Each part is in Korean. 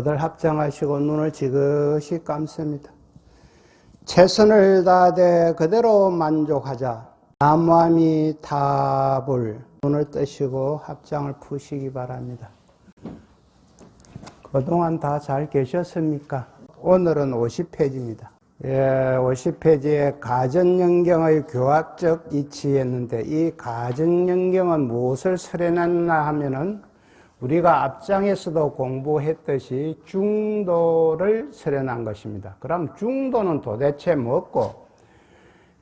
다들 합장하시고 눈을 지그시 감습니다. 최선을 다하되 그대로 만족하자. 나무함이 타불. 눈을 뜨시고 합장을 푸시기 바랍니다. 그동안 다 잘 계셨습니까? 오늘은 50페이지입니다. 50페이지에 가전연경의 교학적 이치였는데, 이 가전연경은 무엇을 설해놨나 하면은 우리가 앞장에서도 공부했듯이 중도를 설해놓은 것입니다. 그럼 중도는 도대체 뭐고?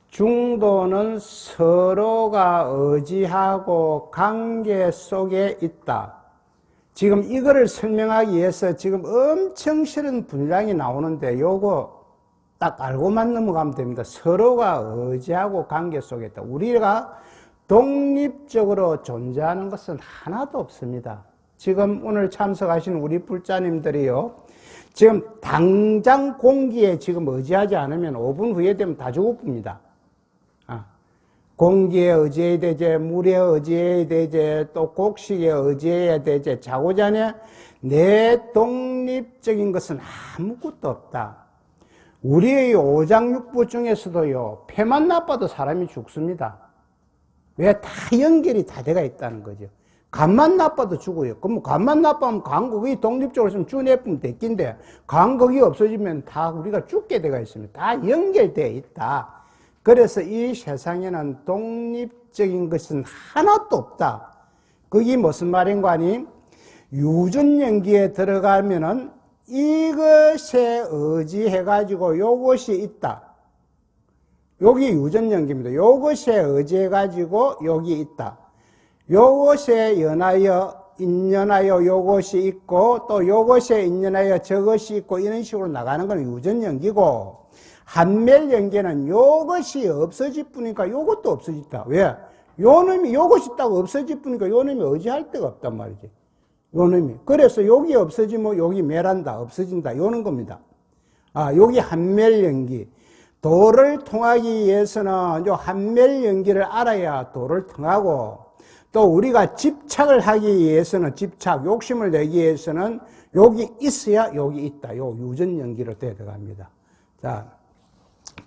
중도는 서로가 의지하고 관계 속에 있다. 지금 이거를 설명하기 위해서 지금 엄청 싫은 분량이 나오는데 요거 딱 알고만 넘어가면 됩니다. 서로가 의지하고 관계 속에 있다. 우리가 독립적으로 존재하는 것은 하나도 없습니다. 지금 오늘 참석하신 우리 불자님들이요, 지금 당장 공기에 지금 의지하지 않으면 5분 후에 되면 다 죽어봅니다. 공기에 의지해야 되지, 물에 의지해야 되지, 또 곡식에 의지해야 되지. 자고 자네 내 독립적인 것은 아무것도 없다. 우리의 오장육부 중에서도요, 폐만 나빠도 사람이 죽습니다. 왜? 다 연결이 다 돼가 있다는 거죠. 간만 나빠도 죽어요. 그럼 간만 나빠면 간극이 독립적으로 있으면 준해품 됐긴데, 간극이 없어지면 다 우리가 죽게 돼가 있습니다. 다 연결되어 있다. 그래서 이 세상에는 독립적인 것은 하나도 없다. 그게 무슨 말인가 하니, 유전연기에 들어가면은 이것에 의지해가지고 요것이 있다. 여기 유전연기입니다. 요것에 의지해가지고 여기 있다. 요것에 인연하여 요것이 있고, 또 요것에 인연하여 저것이 있고, 이런 식으로 나가는 건 유전연기고, 한멸연계는 요것이 없어질 뿐이니까 요것도 없어졌다. 왜? 요 놈이 요것이 딱 없어질 뿐이니까 요 놈이 의지할 데가 없단 말이지. 요 놈이. 그래서 여기 없어지면 여기 멸한다, 없어진다, 요런 겁니다. 여기 한멸연기. 도를 통하기 위해서는 요 한멸연기를 알아야 도를 통하고, 또 우리가 집착을 하기 위해서는 욕심을 내기 위해서는 여기 있어야 여기 있다. 요 유전연기로 들어갑니다. 자,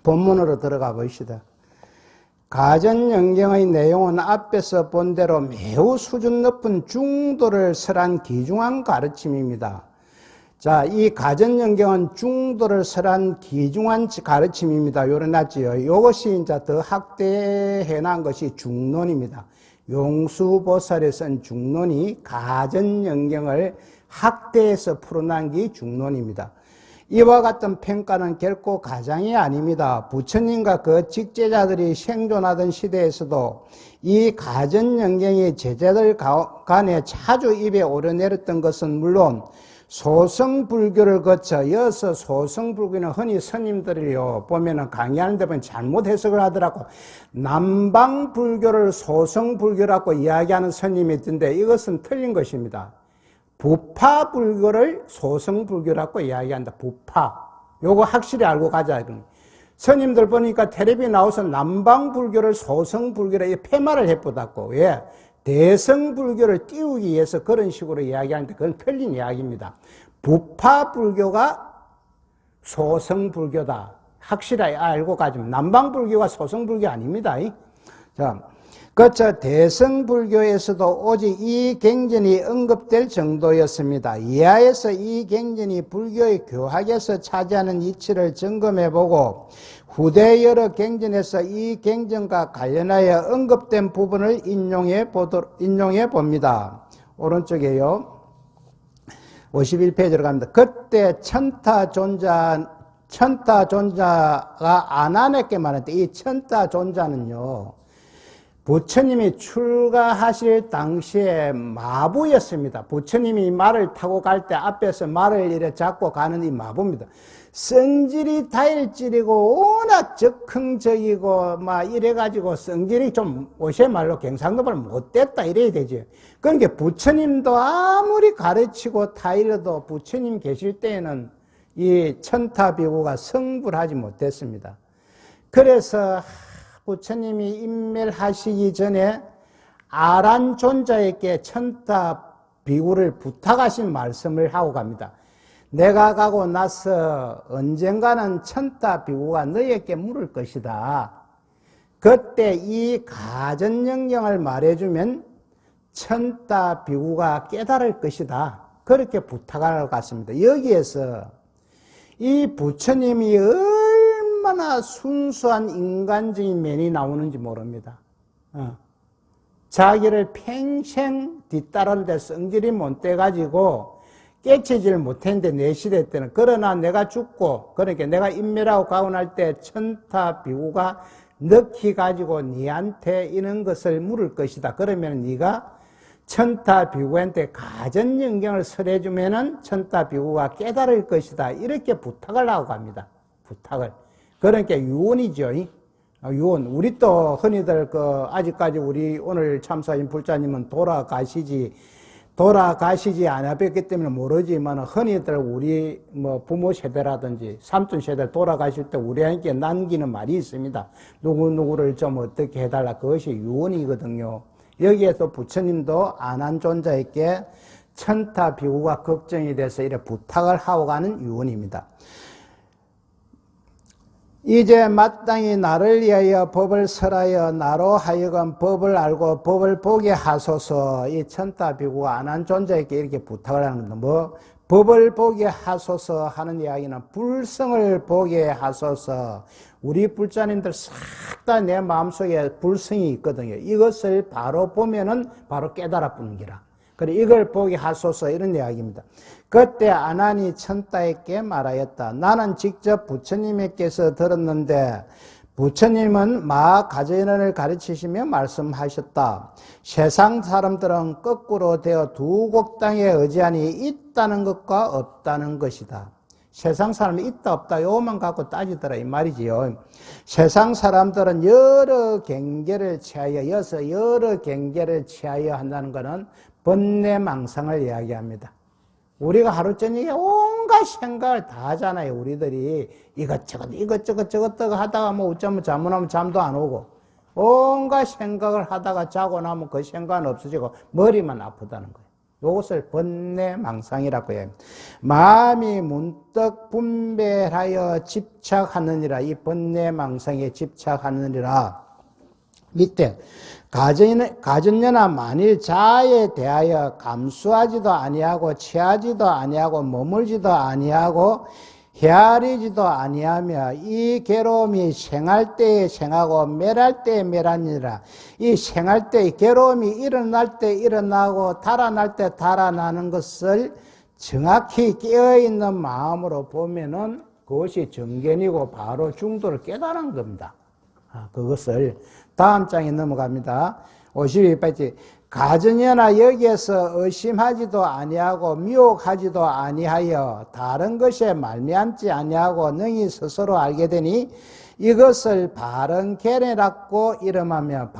본문으로 들어가 봅시다. 가전연경의 내용은 앞에서 본 대로 매우 수준 높은 중도를 설한 귀중한 가르침입니다. 자, 이 가전연경은 중도를 설한 귀중한 가르침입니다. 요래놨지요. 이것이 이제 더 확대해 놓은 것이 중론입니다. 용수보살이 쓴 중론이 가전연경을 확대해서 풀어난 게 중론입니다. 이와 같은 평가는 결코 가장이 아닙니다. 부처님과 그 직제자들이 생존하던 시대에서도 이 가전연경이 제자들 간에 자주 입에 오르내렸던 것은 물론 소성불교를 거쳐 이어서 소성불교는 흔히 스님들이요 보면은 강의하는 데 보면 잘못 해석을 하더라고. 남방불교를 소성불교라고 이야기하는 스님이 있던데 이것은 틀린 것입니다. 부파불교를 소성불교라고 이야기한다. 부파. 요거 확실히 알고 가자. 스님들 보니까 텔레비에 나와서 남방불교를 소성불교라 폐말을 해보다고. 왜? 대성불교를 띄우기 위해서 그런 식으로 이야기하는데 그건 틀린 이야기입니다. 부파불교가 소성불교다. 확실히 알고 가지면 남방불교가 소성불교 아닙니다. 자, 그저 대성불교에서도 오직 이 갱전이 언급될 정도였습니다. 이하에서 이 갱전이 불교의 교학에서 차지하는 위치를 점검해보고 후대 여러 갱전에서 이 갱전과 관련하여 언급된 부분을 인용해 봅니다. 오른쪽에요. 51페이지로 갑니다. 그때 천타존자가 아난에게 말했대. 이 천타존자는요, 부처님이 출가하실 당시에 마부였습니다. 부처님이 말을 타고 갈 때 앞에서 말을 이래 잡고 가는 이 마부입니다. 성질이 다일질이고 워낙 적흥적이고 막 이래가지고 성질이 좀 오세 말로 경상도발 못됐다 이래야 되지. 그러니까 부처님도 아무리 가르치고 타일러도 부처님 계실 때에는 이 천타비구가 성불하지 못했습니다. 그래서 부처님이 인멸하시기 전에 아란존자에게 천타비구를 부탁하신 말씀을 하고 갑니다. 내가 가고 나서 언젠가는 천타비구가 너에게 물을 것이다. 그때 이 가전영령을 말해주면 천타비구가 깨달을 것이다. 그렇게 부탁하러 갔습니다. 여기에서 이 부처님이 얼마나 순수한 인간적인 면이 나오는지 모릅니다. 자기를 평생 뒤따르는데 성질이 못 돼가지고 깨치질 못했는데 내 시대 때는. 그러나 내가 죽고 그러니까 내가 인멸하고 가고 날 때 천타비구가 넣기 가지고 니한테 이런 것을 물을 것이다. 그러면 네가 천타비구한테 가전영경을 설해주면은 천타비구가 깨달을 것이다. 이렇게 부탁을 하고 갑니다. 부탁을. 그러니까 유언이죠. 유언. 우리 또 흔히들 아직까지 우리 오늘 참석하신 불자님은 돌아가시지 않아 뵀기 때문에 모르지만 흔히들 우리 부모 세대라든지 삼촌 세대 돌아가실 때 우리에게 남기는 말이 있습니다. 누구누구를 좀 어떻게 해달라. 그것이 유언이거든요. 여기에서 부처님도 안한존자에게 천타비구가 걱정이 돼서 이렇게 부탁을 하고 가는 유언입니다. 이제 마땅히 나를 위하여 법을 설하여 나로 하여금 법을 알고 법을 보게 하소서. 이 천타비구가 안한존자에게 이렇게 부탁을 하는 겁니다. 법을 보게 하소서 하는 이야기는 불성을 보게 하소서. 우리 불자님들 싹 다 내 마음속에 불성이 있거든요. 이것을 바로 보면은 바로 깨달아 보는 기라. 그래 이걸 보게 하소서 이런 이야기입니다. 그때 아난이 천타에게 말하였다. 나는 직접 부처님께서 들었는데 부처님은 마가전을 가르치시며 말씀하셨다. 세상 사람들은 거꾸로 되어 두 곡당에 의지하니 있다는 것과 없다는 것이다. 세상 사람이 있다 없다 요것만 갖고 따지더라 이 말이지요. 세상 사람들은 여러 경계를 취하여 한다는 것은 번뇌망상을 이야기합니다. 우리가 하루 저녁에 온갖 생각을 다 하잖아요. 우리들이 이것저것 하다가 어쩌면 잘못하면 잠도 안 오고 온갖 생각을 하다가 자고 나면 그 생각은 없어지고 머리만 아프다는 거예요. 이것을 번뇌망상이라고 해요. 마음이 문득 분별하여 집착하느니라. 이 번뇌망상에 집착하느니라. 밑에 가전녀나 만일 자에 대하여 감수하지도 아니하고 취하지도 아니하고 머물지도 아니하고 헤아리지도 아니하며 이 괴로움이 생할 때에 생하고 멸할 때에 멸하니라. 이 생할 때 괴로움이 일어날 때 일어나고 달아날 때 달아나는 것을 정확히 깨어있는 마음으로 보면은 그것이 정견이고 바로 중도를 깨달은 겁니다. 그것을 다음 장에 넘어갑니다. 52페이지. 가전여나 여기에서 의심하지도 아니하고 미혹하지도 아니하여 다른 것에 말미암지 아니하고 능히 스스로 알게 되니 이것을 바른 견해라고 이름하며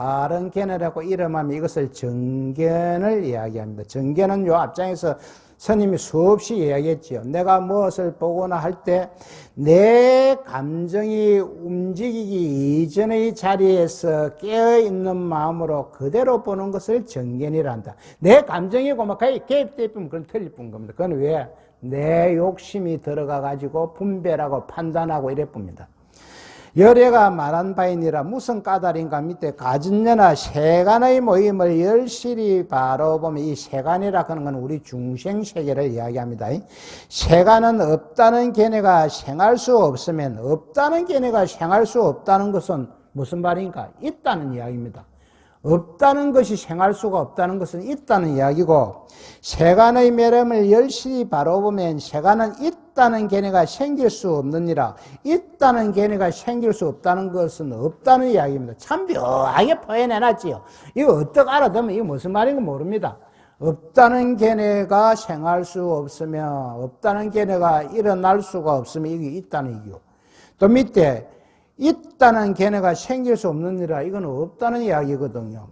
이것을 정견을 이야기합니다. 정견은 요 앞장에서 스님이 수없이 이야기했지요. 내가 무엇을 보거나 할 때 내 감정이 움직이기 이전의 자리에서 깨어있는 마음으로 그대로 보는 것을 정견이란다. 내 감정이고 막 개입돼 있으면 그건 틀릴 뿐 겁니다. 그건 왜? 내 욕심이 들어가가지고 분별하고 판단하고 이래 봅니다. 열애가 말한 바이니라. 무슨 까닭인가 밑에 가진녀나 세간의 모임을 열실히 바로 보면 이 세간이라 하는 건 우리 중생세계를 이야기합니다. 세간은 없다는 견해가 생할 수 없으면 없다는 견해가 생할 수 없다는 것은 무슨 말인가? 있다는 이야기입니다. 없다는 것이 생할 수가 없다는 것은 있다는 이야기고 세간의 매름을 열실히 바로 보면 세간은 있다는 견해가 생길 수 없느니라. 있다는 견해가 생길 수 없다는 것은 없다는 이야기입니다. 참 묘하게 표현해놨지요. 이거 어떻게 알아듣면 이게 무슨 말인가 모릅니다. 없다는 견해가 생할 수 없으며 없다는 견해가 일어날 수가 없으면 이게 있다는 얘기요. 또 밑에 있다는 견해가 생길 수 없느니라. 이건 없다는 이야기거든요.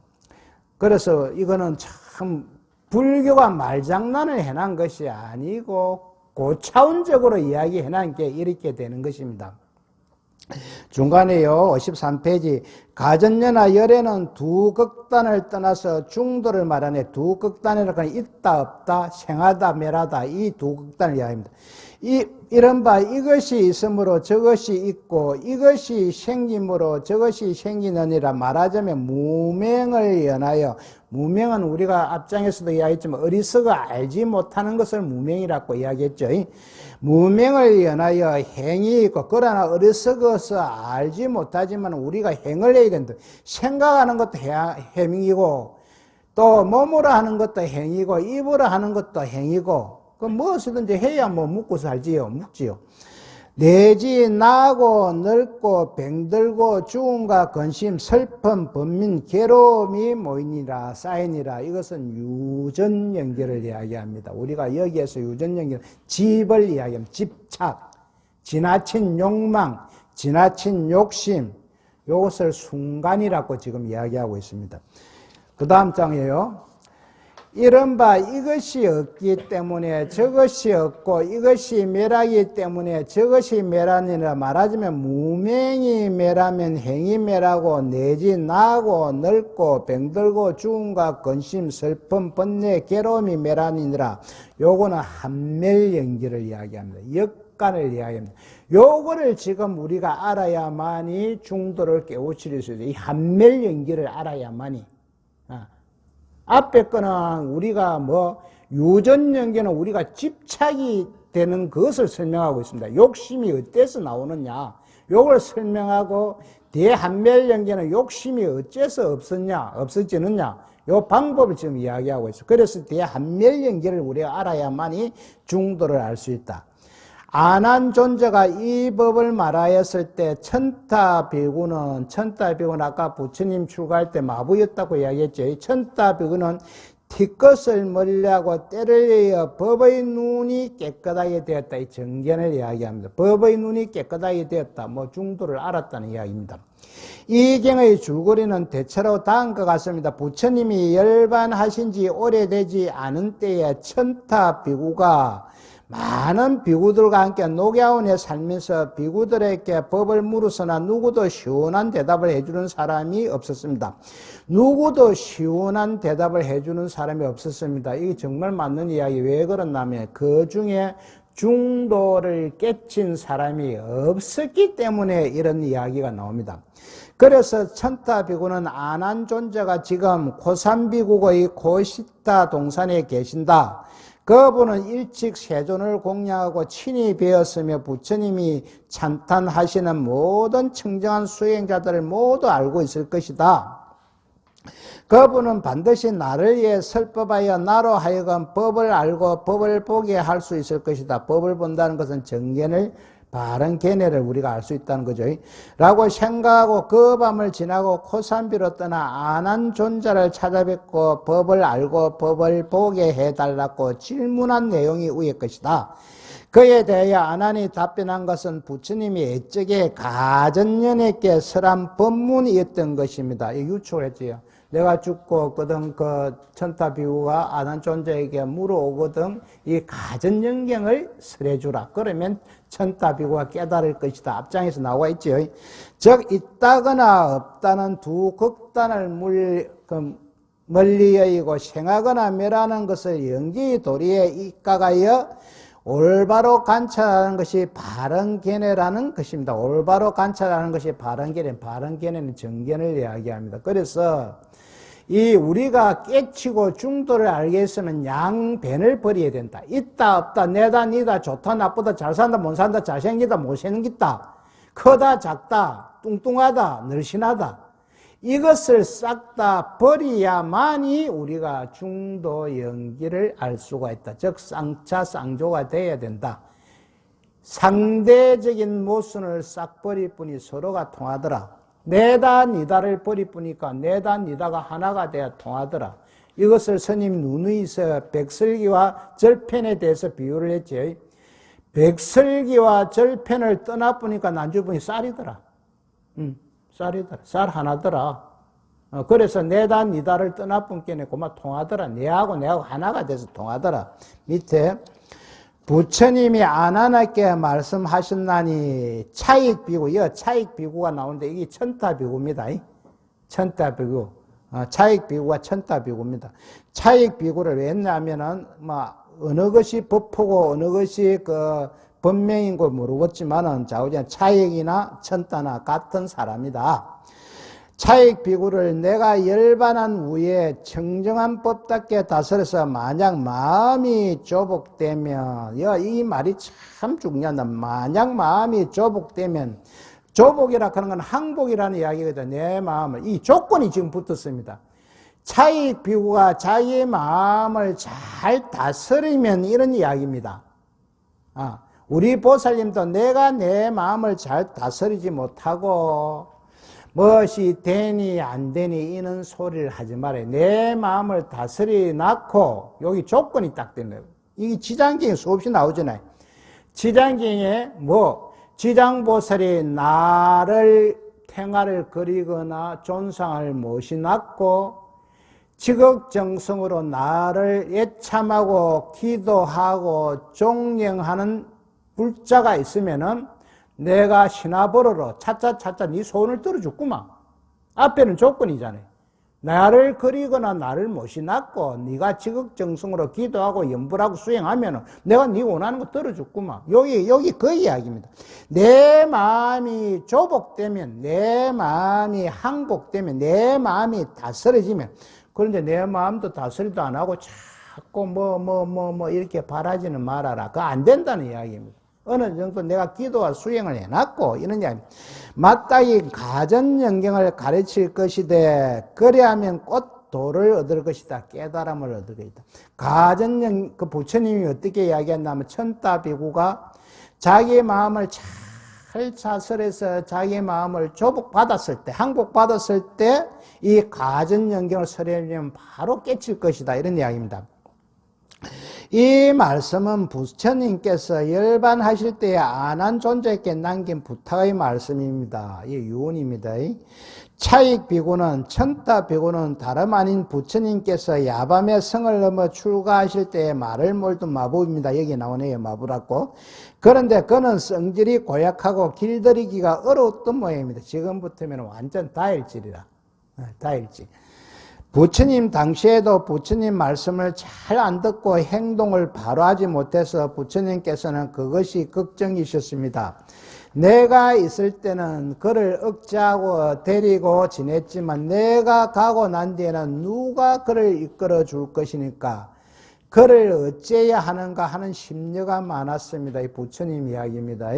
그래서 이거는 참 불교가 말장난을 해놓은 것이 아니고 고차원적으로 이야기해놓은 게 이렇게 되는 것입니다. 중간에요 53페이지 가전녀나 열애는 두 극단을 떠나서 중도를 말하네. 두 극단이라고 하면 있다 없다, 생하다 멸하다, 이 두 극단을 이야기합니다. 이른바 이것이 있으므로 저것이 있고 이것이 생김으로 저것이 생기느니라. 말하자면 무명을 연하여, 무명은 우리가 앞장에서도 이야기했지만 어리석어 알지 못하는 것을 무명이라고 이야기했죠. 무명을 연하여 행이 있고, 그러나 어리석어서 알지 못하지만 우리가 행을 해야 된다. 생각하는 것도 행이고, 또 몸으로 하는 것도 행이고, 입으로 하는 것도 행이고, 그 무엇이든지 해야 뭐 묵고 살지요, 묵지요. 내지 나고 늙고 병들고 죽음과 근심 슬픔 번민 괴로움이 모이니라 쌓이니라. 이것은 유전연결을 이야기합니다. 우리가 여기에서 유전연결, 집을 이야기합니다. 집착, 지나친 욕망, 지나친 욕심, 이것을 순간이라고 지금 이야기하고 있습니다. 그 다음 장이에요. 이른바 이것이 없기 때문에 저것이 없고 이것이 멸하기 때문에 저것이 멸하니라. 말하자면 무명이 멸하면 행이 멸하고, 내지 나고 늙고 병들고 죽음과 근심 슬픔 번뇌 괴로움이 멸하니라. 요거는 한멸연기를 이야기합니다. 역간을 이야기합니다. 요거를 지금 우리가 알아야만이 중도를 깨우칠 수 있어요. 이 한멸연기를 알아야만이. 앞에 거는 우리가 유전연계는 우리가 집착이 되는 것을 설명하고 있습니다. 욕심이 어때서 나오느냐, 요걸 설명하고, 대한멸연계는 욕심이 어째서 없어지느냐, 요 방법을 지금 이야기하고 있어요. 그래서 대한멸연계를 우리가 알아야만이 중도를 알 수 있다. 안한 존재가 이 법을 말하였을 때 천타비구는 아까 부처님 출가할 때 마부였다고 이야기했죠. 천타비구는 티것을 멀리하고 때를 이어 법의 눈이 깨끗하게 되었다. 이 정견을 이야기합니다. 법의 눈이 깨끗하게 되었다. 중도를 알았다는 이야기입니다. 이 경의 줄거리는 대체로 다음과 같습니다. 부처님이 열반하신 지 오래되지 않은 때에 천타비구가 많은 비구들과 함께 녹야원에 살면서 비구들에게 법을 물으서나 누구도 시원한 대답을 해주는 사람이 없었습니다. 누구도 시원한 대답을 해주는 사람이 없었습니다. 이게 정말 맞는 이야기. 왜 그러냐면 그 중에 중도를 깨친 사람이 없었기 때문에 이런 이야기가 나옵니다. 그래서 천타비구는 안한 존재가 지금 고산비구의 고시타 동산에 계신다. 그분은 일찍 세존을 공양하고 친히 배웠으며 부처님이 찬탄하시는 모든 청정한 수행자들을 모두 알고 있을 것이다. 그분은 반드시 나를 위해 설법하여 나로 하여금 법을 알고 법을 보게 할 수 있을 것이다. 법을 본다는 것은 정견을, 바른 견해를 우리가 알 수 있다는 거죠. 라고 생각하고 그 밤을 지나고 코산비로 떠나 안한 존재를 찾아뵙고 법을 알고 법을 보게 해달라고 질문한 내용이 위의 것이다. 그에 대하여 안한이 답변한 것은 부처님이 애적에 가전연에게 설한 법문이었던 것입니다. 유추를 했지요. 내가 죽고거든 그 천타비구가 안한 존재에게 물어오거든 이 가전연경을 설해주라. 그러면 천타비구가 깨달을 것이다. 앞장에서 나와 있죠. 즉 있다거나 없다는 두 극단을 멀리 여의고 생하거나 멸하는 것을 연기 도리에 입각하여 올바로 관찰하는 것이 바른 견해라는 것입니다. 올바로 관찰하는 것이 바른 견해. 바른 견해는 정견을 이야기합니다. 그래서 이 우리가 깨치고 중도를 알기 위해서는 양변을 버려야 된다. 있다 없다, 내다 니다, 좋다 나쁘다, 잘 산다 못 산다, 잘생기다 못생기다, 크다 작다, 뚱뚱하다 늘씬하다, 이것을 싹 다 버려야만이 우리가 중도 연기를 알 수가 있다. 즉 쌍차 쌍조가 돼야 된다. 상대적인 모순을 싹 버릴 뿐이 서로가 통하더라. 내다 니다를 버릴 뿐이니까 내다 니다가 하나가 돼야 통하더라. 이것을 스님 누누이서 백설기와 절편에 대해서 비유를 했죠. 백설기와 절편을 떠나보니까 난주분이 쌀이더라. 쌀이더라. 쌀 하나더라. 그래서 내다 니다를 떠나본께는 그만 통하더라. 내하고 하나가 돼서 통하더라. 밑에 부처님이 안한에게 말씀하셨나니 차익비구, 차익비구가 나오는데 이게 천타비구입니다. 천다비구, 차익비구가 천다비구입니다. 차익비구를 왜 했냐면은, 어느 것이 법포고 어느 것이 법명인 걸 모르겠지만은, 좌우지간 차익이나 천다나 같은 사람이다. 차익비구를 내가 열반한 후에 청정한 법답게 다스려서 만약 마음이 조복되면, 이 말이 참 중요하다. 만약 마음이 조복되면, 조복이라 하는 건 항복이라는 이야기거든. 내 마음을. 이 조건이 지금 붙었습니다. 차익비구가 자기의 마음을 잘 다스리면 이런 이야기입니다. 우리 보살님도 내가 내 마음을 잘 다스리지 못하고 무엇이 되니 안 되니 이런 소리를 하지 말아요. 내 마음을 다스리 놓고, 여기 조건이 딱 되는 거예요. 이게 지장경에 수없이 나오잖아요. 지장경에 지장보살이 나를 태화를 그리거나 존상을 모시놨고 지극정성으로 나를 예참하고 기도하고 존경하는 불자가 있으면은 내가 신화보로로 차차차차 네 소원을 들어줬구만. 앞에는 조건이잖아요. 나를 그리거나 나를 모시놨고 네가 지극정성으로 기도하고 염불하고 수행하면 내가 네 원하는 거 들어줬구만. 여기 그 이야기입니다. 내 마음이 조복되면, 내 마음이 항복되면, 내 마음이 다스려지면, 그런데 내 마음도 다스리도 안 하고 자꾸 이렇게 바라지는 말아라. 그거 안 된다는 이야기입니다. 어느 정도 내가 기도와 수행을 해놨고 이런 이야기. 마땅히 가전연경을 가르칠 것이되 그래야면 곧 도를 얻을 것이다. 깨달음을 얻을 것이다. 부처님이 어떻게 이야기했냐면 천다비구가 자기의 마음을 잘 다스려서 자기의 마음을 조복받았을 때, 항복받았을 때 이 가전연경을 설하면 바로 깨칠 것이다. 이런 이야기입니다. 이 말씀은 부처님께서 열반하실 때에 안한 존재에게 남긴 부탁의 말씀입니다. 이 유언입니다. 차익비구는, 천다비구는 다름 아닌 부처님께서 야밤에 성을 넘어 출가하실 때에 말을 몰던 마부입니다. 여기 나오네요. 마부라고. 그런데 그는 성질이 고약하고 길들이기가 어려웠던 모양입니다. 지금부터면 완전 다일질이라. 다일질. 부처님 당시에도 부처님 말씀을 잘 안 듣고 행동을 바로 하지 못해서 부처님께서는 그것이 걱정이셨습니다. 내가 있을 때는 그를 억제하고 데리고 지냈지만 내가 가고 난 뒤에는 누가 그를 이끌어 줄 것이니까 그를 어째야 하는가 하는 심려가 많았습니다. 이 부처님 이야기입니다.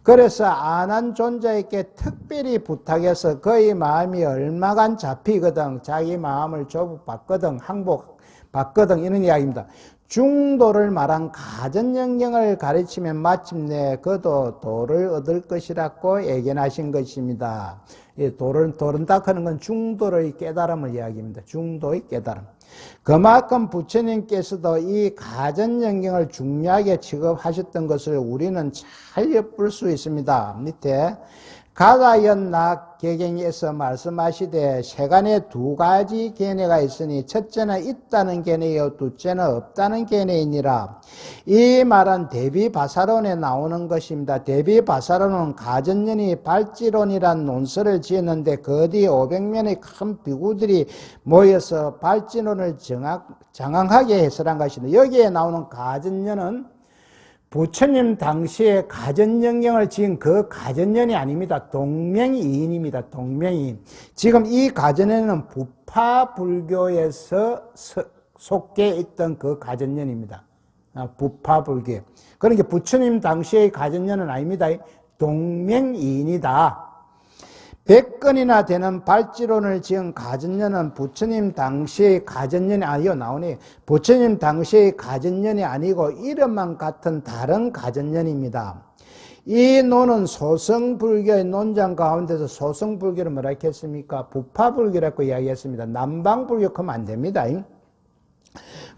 그래서 안한 존재에게 특별히 부탁해서 그의 마음이 얼마간 잡히거든, 자기 마음을 조복받거든, 항복받거든, 이런 이야기입니다. 중도를 말한 가전연경을 가르치면 마침내 그도 도를 얻을 것이라고 예견하신 것입니다. 도른 딱 하는 건 중도의 깨달음을 이야기합니다. 중도의 깨달음. 그만큼 부처님께서도 이 가전연경을 중요하게 취급하셨던 것을 우리는 잘 엿볼 수 있습니다. 밑에 가다연락 개경에서 말씀하시되 세간에 두 가지 견해가 있으니 첫째는 있다는 견해요 둘째는 없다는 견해이니라. 이 말은 대비바사론에 나오는 것입니다. 대비바사론은 가전연이 발지론이란 논설을 지었는데 그 뒤에 500명의 큰 비구들이 모여서 발지론을 장황하게 해설한 것입니다. 여기에 나오는 가전연은 부처님 당시에 가전연경을 지은 그 가전연이 아닙니다. 동명이인입니다. 동명이인. 지금 이 가전연은 부파불교에서 속해 있던 그 가전연입니다. 부파불교. 그러니까 부처님 당시의 가전연은 아닙니다. 동명이인이다. 100건이나 되는 발지론을 지은 가전연은 부처님 당시의 가전연이 아니요 나오네. 부처님 당시의 가전연이 아니고 이름만 같은 다른 가전연입니다. 이 논은 소성불교의 논장 가운데서 소성불교를 뭐라 했습니까? 부파불교라고 이야기했습니다. 남방불교 하면 안 됩니다.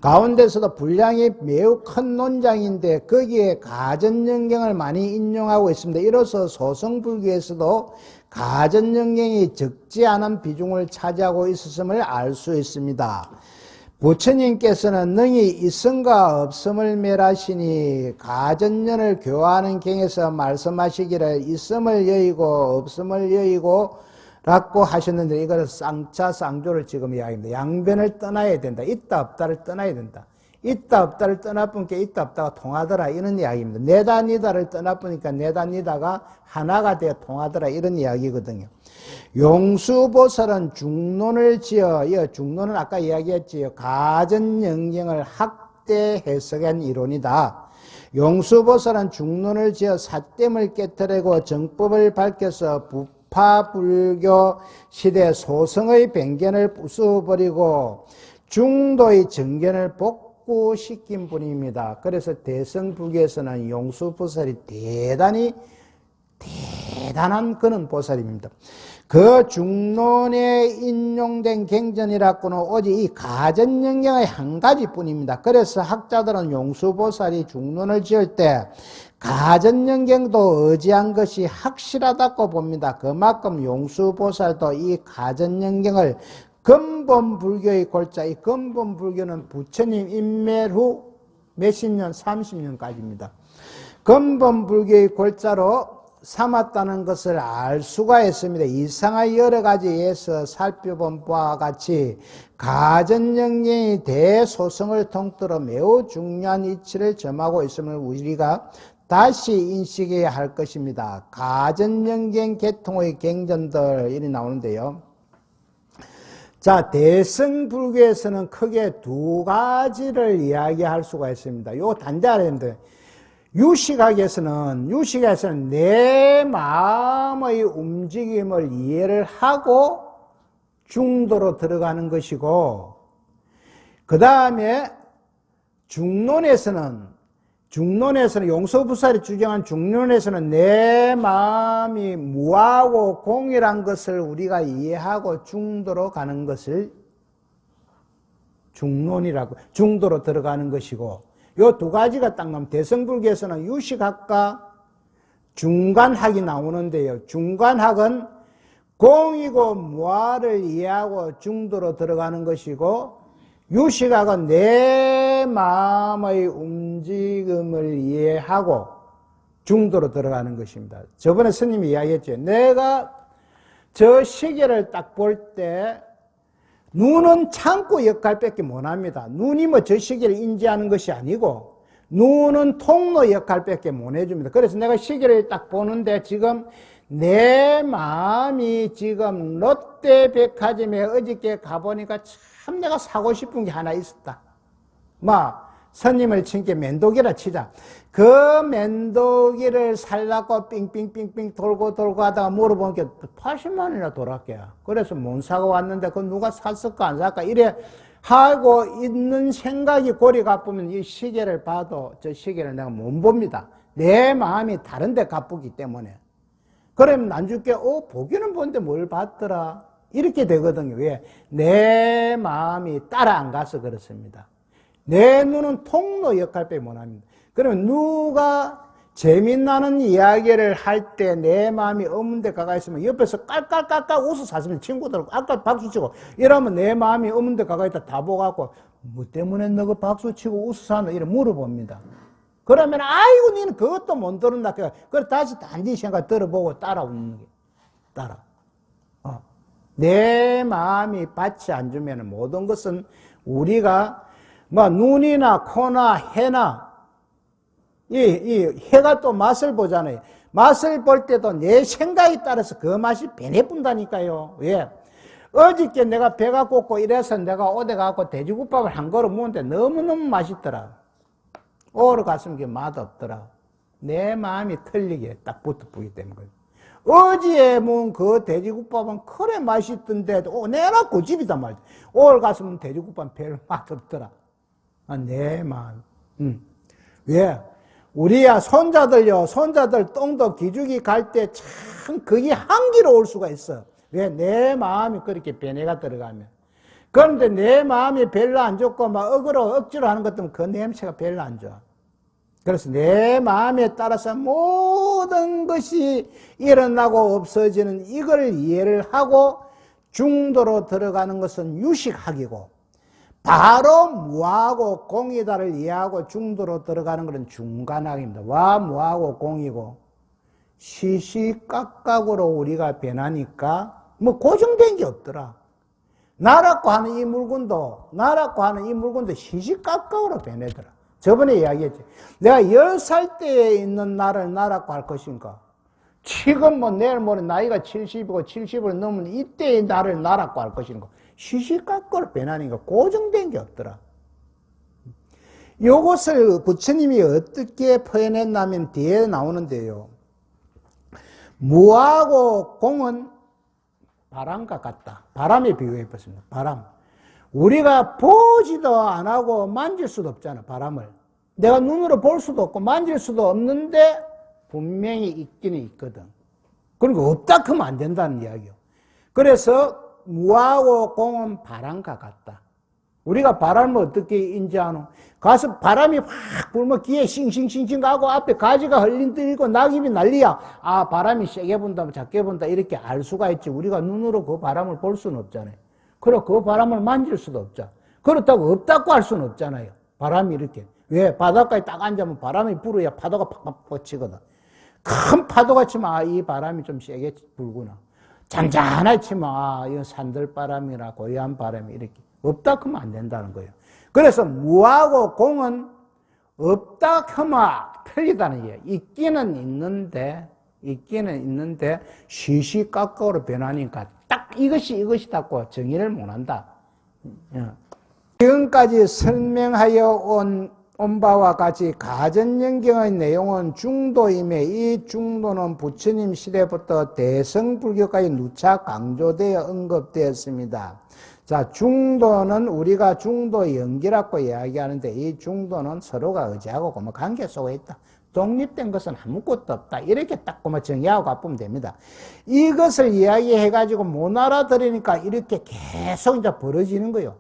가운데서도 분량이 매우 큰 논장인데 거기에 가전연경을 많이 인용하고 있습니다. 이로써 소성불교에서도 가전연경이 적지 않은 비중을 차지하고 있었음을 알 수 있습니다. 부처님께서는 능히 있음과 없음을 멸하시니 가전연을 교화하는 경에서 말씀하시기를 있음을 여의고 없음을 여의고 라고 하셨는데 이거는 쌍차 쌍조를 지금 이야기합니다. 양변을 떠나야 된다. 있다 없다를 떠나야 된다. 있다 없다를 떠나보니까 있다 없다가 통하더라 이런 이야기입니다. 내다 니다를 떠나보니까 내다 니다가 하나가 되어 통하더라 이런 이야기거든요. 용수보살은 중론을 지어, 이 중론은 아까 이야기했지요. 가전영경을 학대 해석한 이론이다. 용수보살은 중론을 지어 사됨을 깨뜨리고 정법을 밝혀서 부파불교 시대 소성의 변견을 부숴버리고 중도의 정견을 복구시킨 분입니다. 그래서 대승불교에서는 용수보살이 대단한 그런 보살입니다. 그 중론에 인용된 경전이라고는 오직 이 가전영경의 한 가지뿐입니다. 그래서 학자들은 용수보살이 중론을 지을 때 가전영경도 의지한 것이 확실하다고 봅니다. 그만큼 용수보살도 이 가전영경을 근본불교의 골자, 이 근본불교는 부처님 인멸 후 몇십 년, 30년까지입니다. 근본불교의 골자로 삼았다는 것을 알 수가 있습니다. 이상한 여러 가지에서 살펴본 바와 같이 가전영경이 대소성을 통틀어 매우 중요한 이치를 점하고 있음을 우리가 다시 인식해야 할 것입니다. 가전영경 계통의 경전들 이리 나오는데요. 자, 대승불교에서는 크게 두 가지를 이야기할 수가 있습니다. 요거 단대하려 했는데 유식학에서는 내 마음의 움직임을 이해를 하고 중도로 들어가는 것이고, 그 다음에 중론에서는 용서부살이 주장한 중론에서는 내 마음이 무하고 공이란 것을 우리가 이해하고 중도로 가는 것을 중도로 들어가는 것이고, 요 두 가지가 딱 나오면 대승불교에서는 유식학과 중간학이 나오는데요. 중간학은 공이고 무아를 이해하고 중도로 들어가는 것이고, 유식학은 내 마음의 움직임을 이해하고 중도로 들어가는 것입니다. 저번에 스님이 이야기했죠. 내가 저 시계를 딱 볼 때 눈은 참고 역할밖에 못합니다. 눈이 뭐 저 시계를 인지하는 것이 아니고 눈은 통로 역할밖에 못 해줍니다. 그래서 내가 시계를 딱 보는데 지금 내 마음이 지금 롯데백화점에 어저께 가보니까 참 내가 사고 싶은 게 하나 있었다. 스님을 친게 면도기라 치자. 그 면도기를 살라고 삥삥삥삥 돌고 하다가 물어보니까 80만 원이나 돌았게요. 그래서 못 사고 왔는데 그 누가 샀을까 안 샀을까 이래 하고 있는 생각이 고리 가쁘면 이 시계를 봐도 저 시계를 내가 못 봅니다. 내 마음이 다른 데 가쁘기 때문에. 그러면 난주께 보기는 본데 뭘 봤더라 이렇게 되거든요. 왜? 내 마음이 따라 안 가서 그렇습니다. 내 눈은 통로 역할밖에 못합니다. 그러면 누가 재미나는 이야기를 할 때 내 마음이 없는 데 가가 있으면 옆에서 깔깔깔깔 웃어 사시면 친구들 깔깔 박수치고 이러면 내 마음이 없는 데 가가 있다 다 보고 뭐 때문에 너가 박수치고 웃어 사노 이래 물어봅니다. 그러면 아이고 니는 그것도 못 들었나. 그래 다시 단지 생각 들어보고 따라 웃는 게 따라. 내 마음이 받지 안 주면 모든 것은 우리가 눈이나 코나 해나 이 해가 또 맛을 보잖아요. 맛을 볼 때도 내 생각에 따라서 그 맛이 변해본다니까요. 왜? 어저께 내가 배가 고프고 이래서 내가 어디 가고 돼지국밥을 한 그릇 먹는데 너무너무 맛있더라. 오늘 갔으면 그게 맛없더라. 내 마음이 틀리게 딱 붙어보기 때문에. 어제에 먹은 그 돼지국밥은 그래 맛있던데 내가 그 집이단 말이야. 오늘 갔으면 돼지국밥은 별 맛없더라. 내 마음. 왜? 우리야 손자들 똥도 기죽이 갈 때 참 그게 한기로울 수가 있어. 왜? 내 마음이 그렇게 변해가 들어가면. 그런데 내 마음이 별로 안 좋고 억지로 하는 것 때문에 그 냄새가 별로 안 좋아. 그래서 내 마음에 따라서 모든 것이 일어나고 없어지는 이걸 이해를 하고 중도로 들어가는 것은 유식학이고, 바로 무하고 공이다를 이해하고 중도로 들어가는 것은 중간학입니다. 와 무하고 공이고 시시각각으로 우리가 변하니까 뭐 고정된 게 없더라. 나라고 하는 이 물건도 시시각각으로 변하더라. 저번에 이야기했지. 내가 10살 때에 있는 나를 나라고 할 것인가? 지금 뭐 내일 모레 나이가 70이고 70을 넘은 이때의 나를 나라고 할 것인가? 시시각각으로 변하니까 고정된 게 없더라. 요것을 부처님이 어떻게 표현했냐면 뒤에 나오는데요. 무하고 공은 바람과 같다. 바람에 비유해 봤습니다. 바람. 우리가 보지도 안 하고 만질 수도 없잖아, 바람을. 내가 눈으로 볼 수도 없고 만질 수도 없는데 분명히 있기는 있거든. 그러니까 없다 하면 안 된다는 이야기요. 그래서 무하고 공은 바람과 같다. 우리가 바람을 어떻게 인지하노? 가서 바람이 확 불면 귀에 싱싱싱싱 가고 앞에 가지가 흘린들고 낙엽이 난리야. 아, 바람이 세게 분다, 작게 분다 이렇게 알 수가 있지. 우리가 눈으로 그 바람을 볼 수는 없잖아요. 그리고 그 바람을 만질 수도 없죠. 그렇다고 없다고 할 수는 없잖아요. 바람이 이렇게. 왜? 바닷가에 딱 앉으면 바람이 불어야 파도가 팍팍 치거든. 큰 파도가 치면 아, 이 바람이 좀 세게 불구나. 잔잔하게 치면 아, 이건 산들바람이나 고요한 바람이 이렇게. 없다 하면 안 된다는 거예요. 그래서 무하고 공은 없다 하면 틀리다는 얘기예요. 있기는 있는데 시시각각으로 변하니까 딱 이것이다고 정의를 못한다. 지금까지 설명하여 온 바와 같이 가전연경의 내용은 중도임에 이 중도는 부처님 시대부터 대성불교까지 누차 강조되어 언급되었습니다. 자, 중도는 우리가 중도 연기라고 이야기하는데 이 중도는 서로가 의지하고 관계 속에 있다. 독립된 것은 아무것도 없다. 이렇게 딱 정의하고 가보면 됩니다. 이것을 이야기해가지고 못 알아들으니까 이렇게 계속 이제 벌어지는 거예요.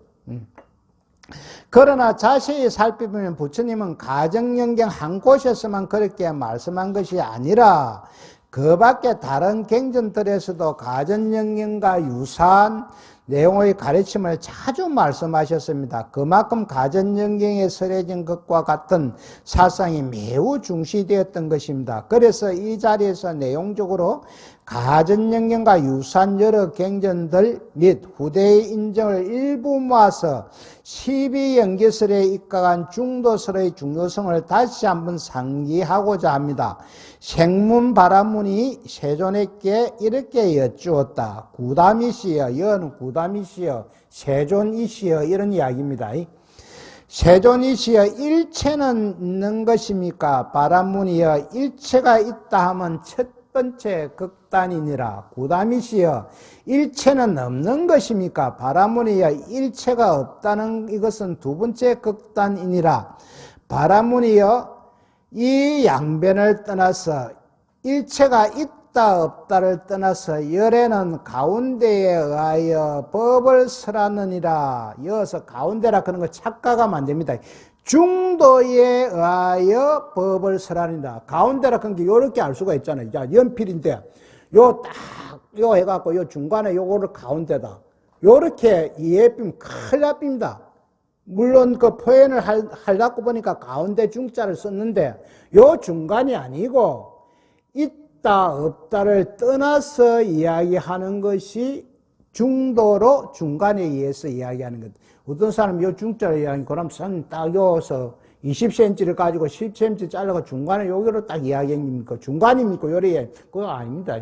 그러나 자세히 살펴보면 부처님은 가정연경 한 곳에서만 그렇게 말씀한 것이 아니라 그 밖에 다른 경전들에서도 가정연경과 유사한 내용의 가르침을 자주 말씀하셨습니다. 그만큼 가전연경에 설해진 것과 같은 사상이 매우 중시되었던 것입니다. 그래서 이 자리에서 내용적으로 가전연경과 유사한 여러 경전들 및 후대의 인정을 일부 모아서 12연계설에 입각한 중도설의 중요성을 다시 한번 상기하고자 합니다. 생문바라문이 세존에게 이렇게 여쭈었다. 구담이시여, 여는 구담이시여, 세존이시여 이런 이야기입니다. 세존이시여, 일체는 있는 것입니까? 바라문이여, 일체가 있다 하면 첫 번째 극단이니라. 구담이시여, 일체는 없는 것입니까? 바라문이여, 일체가 없다는 이것은 두 번째 극단이니라. 바라문이여, 이 양변을 떠나서 일체가 있다 없다를 떠나서 열에는 가운데에 의하여 법을 설하느니라. 이어서 가운데라 그런 거 착각하면 안 됩니다. 중도에 의하여 법을 설하느니라. 가운데라 그런 게 요렇게 알 수가 있잖아요. 자, 연필인데 요 해갖고 요 중간에 요거를 가운데다 요렇게 이해비면 큰일 납니다. 물론 그 표현을 하려고 보니까 가운데 중자를 썼는데 요 중간이 아니고 있다 없다를 떠나서 이야기하는 것이 중도로 중간에 의해서 이야기하는 것. 어떤 사람이 요 중자를 이야기하면 그럼 선 딱 요서 20cm를 가지고 10cm 잘라서 중간에 여기로 딱 이야기합니까? 중간입니까? 요래 그거 아닙니다.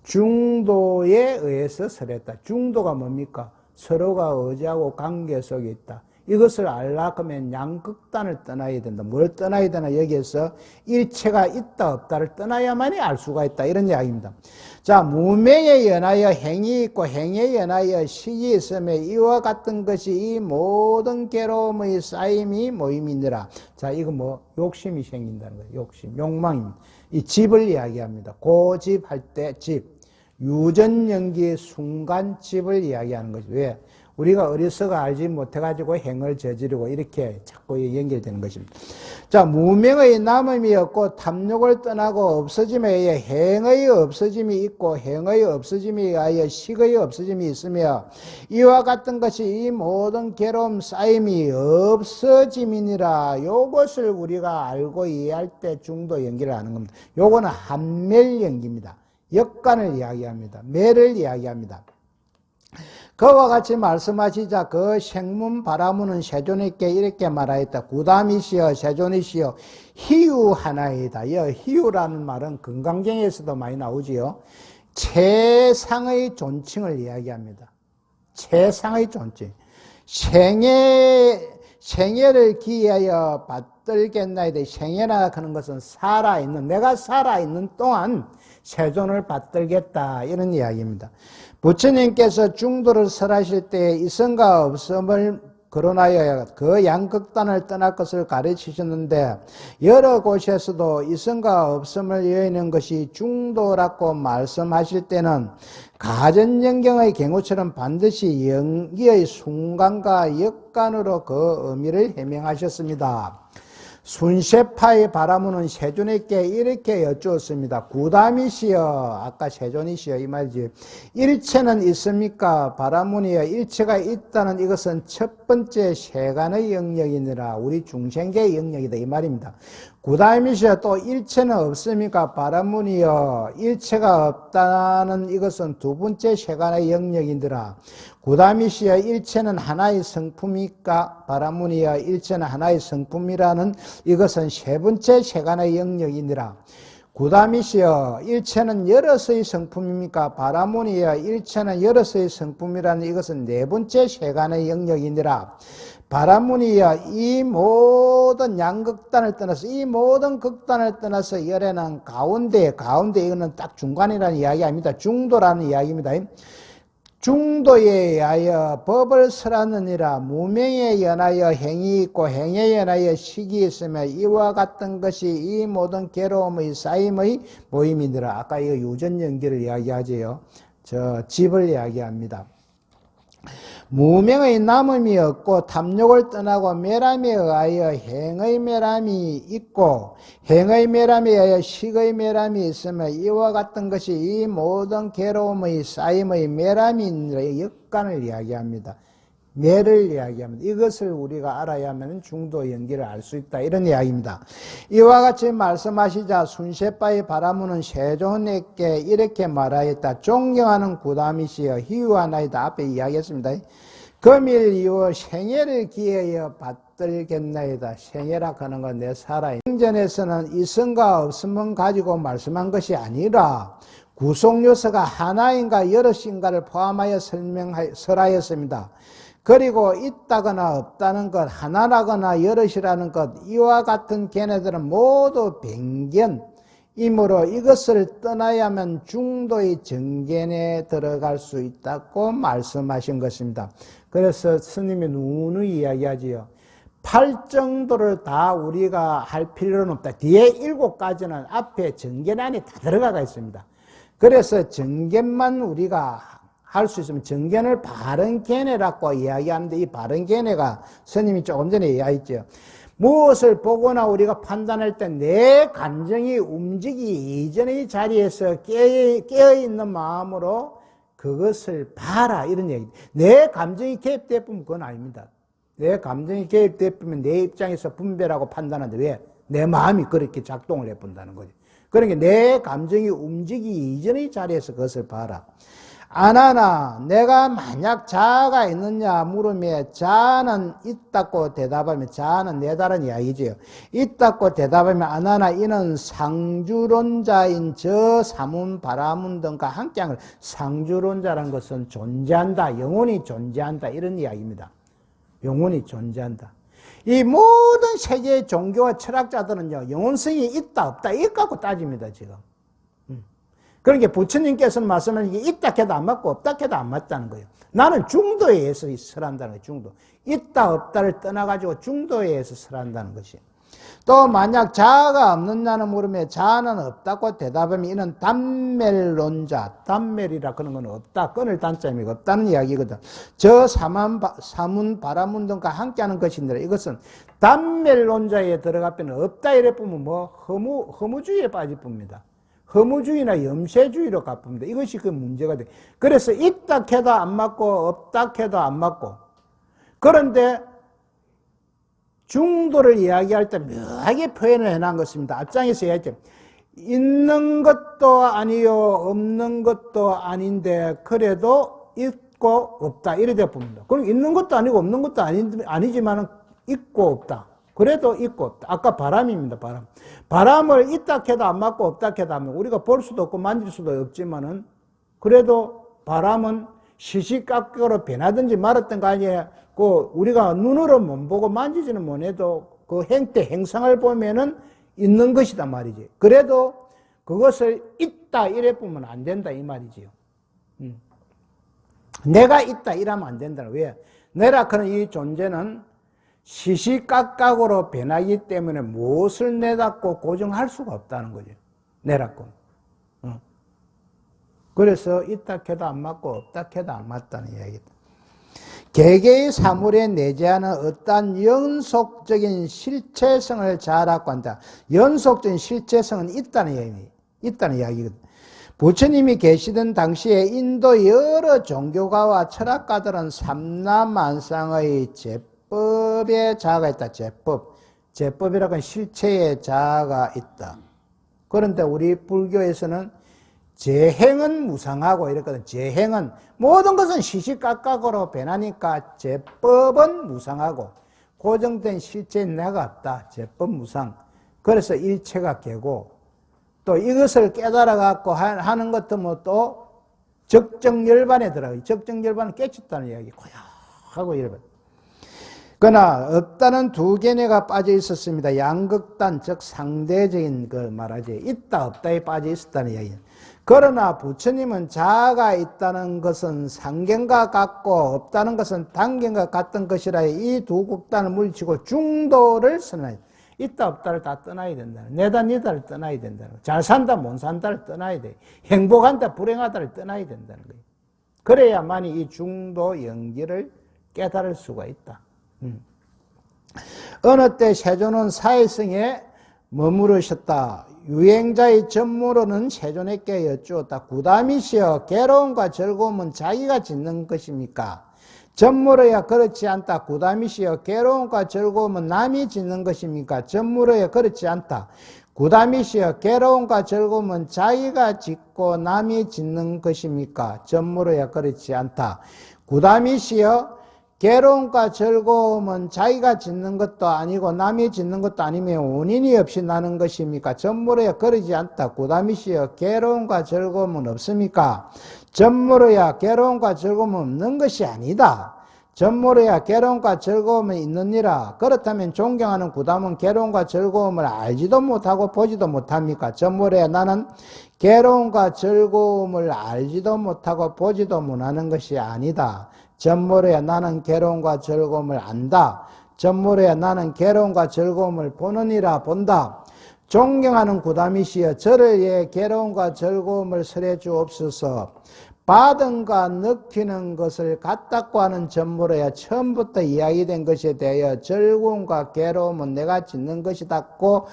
중도에 의해서 설했다. 중도가 뭡니까? 서로가 의지하고 관계 속에 있다. 이것을 알려고 하면 양극단을 떠나야 된다. 뭘 떠나야 되나? 여기에서 일체가 있다 없다를 떠나야만이 알 수가 있다. 이런 이야기입니다. 자, 무명에 연하여 행이 있고 행에 연하여 식이 있으며 이와 같은 것이 이 모든 괴로움의 쌓임이 모임이니라. 자, 이거 뭐 욕심이 생긴다는 거예요. 욕심, 욕망입니다. 이 집을 이야기합니다. 고집할 때 집. 유전연기 순간집을 이야기하는 거죠. 왜? 우리가 어려서가 알지 못해가지고 행을 저지르고 이렇게 자꾸 연결되는 것입니다. 자, 무명의 남음이 없고 탐욕을 떠나고 없어짐에 의해 행의 없어짐이 있고 행의 없어짐에 의하여 식의 없어짐이 있으며 이와 같은 것이 이 모든 괴로움 쌓임이 없어짐이니라. 요것을 우리가 알고 이해할 때 중도 연기를 하는 겁니다. 요거는 한멸연기입니다. 역간을 이야기합니다. 매를 이야기합니다. 그와 같이 말씀하시자 그 생문 바라무는 세존에게 이렇게 말하였다. 구담이시여 세존이시여 희유하나이다. 희유라는 말은 금강경에서도 많이 나오지요. 최상의 존칭을 이야기합니다. 최상의 존칭. 생애를 기하여 받들겠나이다. 생애라 하는 것은 살아있는, 내가 살아있는 동안 세존을 받들겠다, 이런 이야기입니다. 부처님께서 중도를 설하실 때 이성과 없음을 거론하여 그 양극단을 떠날 것을 가르치셨는데, 여러 곳에서도 이성과 없음을 여의는 것이 중도라고 말씀하실 때는 가전연경의 경우처럼 반드시 연기의 순간과 역간으로 그 의미를 해명하셨습니다. 순세파의 바라무는 세존에게 이렇게 여쭈었습니다. 구담이시여, 아까 세존이시여 이 말이지. 일체는 있습니까? 바라문이여, 일체가 있다는 이것은 첫 번째 세간의 영역이니라. 우리 중생계의 영역이다 이 말입니다. 구담이시여, 또 일체는 없습니까? 바라문이여, 일체가 없다는 이것은 두 번째 세간의 영역이니라. 구담이시여, 일체는 하나의 성품이니까? 바라문이여, 일체는 하나의 성품이라는 이것은 세 번째 세간의 영역이니라. 구담이시여, 일체는 여러서의 성품입니까? 바라문이여, 일체는 여러서의 성품이라는 이것은 네 번째 세간의 영역이니라. 바라문이여, 이 모든 양극단을 떠나서, 이 모든 극단을 떠나서 열에는 가운데 이거는 딱 중간이라는 이야기 아닙니다. 중도라는 이야기입니다. 중도에 의하여 법을 설하느니라. 무명에 연하여 행이 있고 행에 연하여 식이 있으며 이와 같은 것이 이 모든 괴로움의 쌓임의 모임이니라. 아까 이거 유전연기를 이야기하지요. 집을 이야기합니다. 무명의 남음이 없고 탐욕을 떠나고 매람에 의하여 행의 매람이 있고 행의 매람에 의하여 식의 매람이 있으며 이와 같은 것이 이 모든 괴로움의 쌓임의 매람인 역간을 이야기합니다. 매를 이야기합니다. 이것을 우리가 알아야만 중도 연기를 알 수 있다, 이런 이야기입니다. 이와 같이 말씀하시자 순세파의 바라무는 세존에게 이렇게 말하였다. 존경하는 구담이시여 희유하나이다. 앞에 이야기했습니다. 금일 이후 생애를 기하여 받들겠나이다. 생애라 하는 건 내 살아. 경전에서는 이성과 없음을 가지고 말씀한 것이 아니라 구속요소가 하나인가 여럿인가를 포함하여 설하였습니다. 그리고 있다거나 없다는 것, 하나라거나 여럿이라는 것, 이와 같은 견해들은 모두 변견이므로 이것을 떠나야만 중도의 정견에 들어갈 수 있다고 말씀하신 것입니다. 그래서 스님이 누누이 이야기하지요. 8정도를 다 우리가 할 필요는 없다. 뒤에 7가지는 앞에 정견 안에 다 들어가 있습니다. 그래서 정견만 우리가 할 수 있으면 정견을 바른 견해라고 이야기하는데, 이 바른 견해가 스님이 조금 전에 이야기했죠. 무엇을 보거나 우리가 판단할 때 내 감정이 움직이기 이전의 자리에서 깨어있는 마음으로 그것을 봐라, 이런 얘기입니다. 내 감정이 개입되면 그건 아닙니다. 내 감정이 개입되면 내 입장에서 분별하고 판단하는데 왜? 내 마음이 그렇게 작동을 해본다는 거죠. 그러니까 내 감정이 움직이기 이전의 자리에서 그것을 봐라. 아나나, 내가 만약 자아가 있느냐 물으며 자아는 있다고 대답하면, 자아는 내다라는 이야기지요. 있다고 대답하면 아나나 이는 상주론자인 저 사문 바라문 등과 함께한 걸, 상주론자라는 것은 존재한다, 영원히 존재한다, 이런 이야기입니다. 영원히 존재한다. 이 모든 세계의 종교와 철학자들은요, 영혼성이 있다 없다 이것 갖고 따집니다 지금. 그러니까 부처님께서는 말씀하신 게 있다 해도 안 맞고 없다 해도 안 맞다는 거예요. 나는 중도에 의해서 설한다는 거예요. 중도. 있다 없다를 떠나가지고 중도에 의해서 설한다는 것이에요. 또 만약 자아가 없느냐는 물으면 자아는 없다고 대답하면 이는 단멸론자, 단멸이라 그런 건 없다, 끊을 단자임이 없다는 이야기거든. 저 사문 바라문 등과 함께하는 것인데, 이것은 단멸론자에 들어가면 없다 이래 보면 뭐 허무주의에 빠질 뿐입니다. 허무주의나 염세주의로 갚습니다. 이것이 그 문제가 돼. 그래서 있다 해도 안 맞고 없다 해도 안 맞고. 그런데 중도를 이야기할 때 묘하게 표현을 해놓은 것입니다. 앞장에서 이야기했죠. 있는 것도 아니요, 없는 것도 아닌데, 그래도 있고 없다. 이래 돼 봅니다. 그럼 있는 것도 아니고 없는 것도 아니지만 있고 없다. 그래도 있고 없다. 아까 바람입니다, 바람. 바람을 있다 해도 안 맞고 없다 해도 안 맞고, 우리가 볼 수도 없고 만질 수도 없지만은, 그래도 바람은 시시각각으로 변하든지 말았던 거 아니에요. 그 우리가 눈으로 못 보고 만지지는 못해도 그 행태, 행상을 보면은 있는 것이다 말이지. 그래도 그것을 있다 이래 보면 안 된다 이 말이지요. 내가 있다 이러면 안 된다. 왜? 내라 하는 이 존재는 시시각각으로 변하기 때문에 무엇을 내닫고 고정할 수가 없다는 거죠. 내라고. 그래서 있다 해도 안 맞고 없다 해도 안 맞다는 이야기다. 개개의 사물에 내재하는 어떠한 연속적인 실체성을 자라고 한다. 연속적인 실체성은 있다는 이야기거든. 부처님이 계시던 당시에 인도 여러 종교가와 철학가들은 삼라만상의 제법의 자아가 있다. 제법이라고 하면 실체의 자아가 있다. 그런데 우리 불교에서는 재행은 무상하고 이랬거든. 재행은 모든 것은 시시각각으로 변하니까 제법은 무상하고 고정된 실체인 내가 없다. 제법 무상. 그래서 일체가 개고 또 이것을 깨달아 갖고 하는 것도 뭐 또 적정열반에 들어가요. 적정열반은 깨쳤다는 이야기. 고요하고 이러거든. 그러나 없다는 두 개념가 빠져 있었습니다. 양극단 즉 상대적인 그 말하지 있다 없다에 빠져 있었다는 이야기. 그러나 부처님은 자아가 있다는 것은 상견과 같고 없다는 것은 단견과 같은 것이라 이 두 극단을 물리치고 중도를 선언해요. 있다 없다를 다 떠나야 된다. 내다 니다를 떠나야 된다. 잘 산다 못 산다를 떠나야 돼. 행복한다 불행하다를 떠나야 된다는 거예요. 그래야만이 이 중도 영기를 깨달을 수가 있다. 어느 때 세존은 사회성에 머무르셨다. 유행자의 전무로는 세존에게 여쭈었다. 구담이시여 괴로움과 즐거움은 자기가 짓는 것입니까? 전무로야 그렇지 않다. 구담이시여 괴로움과 즐거움은 남이 짓는 것입니까? 전무로야 그렇지 않다. 구담이시여 괴로움과 즐거움은 자기가 짓고 남이 짓는 것입니까? 전무로야 그렇지 않다. 구담이시여 괴로움과 즐거움은 자기가 짓는 것도 아니고 남이 짓는 것도 아니면 원인이 없이 나는 것입니까? 전무로야 그러지 않다. 구담이시여 괴로움과 즐거움은 없습니까? 전무로야 괴로움과 즐거움은 없는 것이 아니다. 전무로야 괴로움과 즐거움은 있느니라. 그렇다면 존경하는 구담은 괴로움과 즐거움을 알지도 못하고 보지도 못합니까? 전무로야 나는 괴로움과 즐거움을 알지도 못하고 보지도 못하는 것이 아니다. 전무로야 나는 괴로움과 즐거움을 안다. 전무로야 나는 괴로움과 즐거움을 보느니라 본다. 존경하는 구담이시여 저를 위해 괴로움과 즐거움을 설해 주옵소서. 받은가 느끼는 것을 같다고 하는 전무로야 처음부터 이야기된 것에 대하여 즐거움과 괴로움은 내가 짓는 것이다고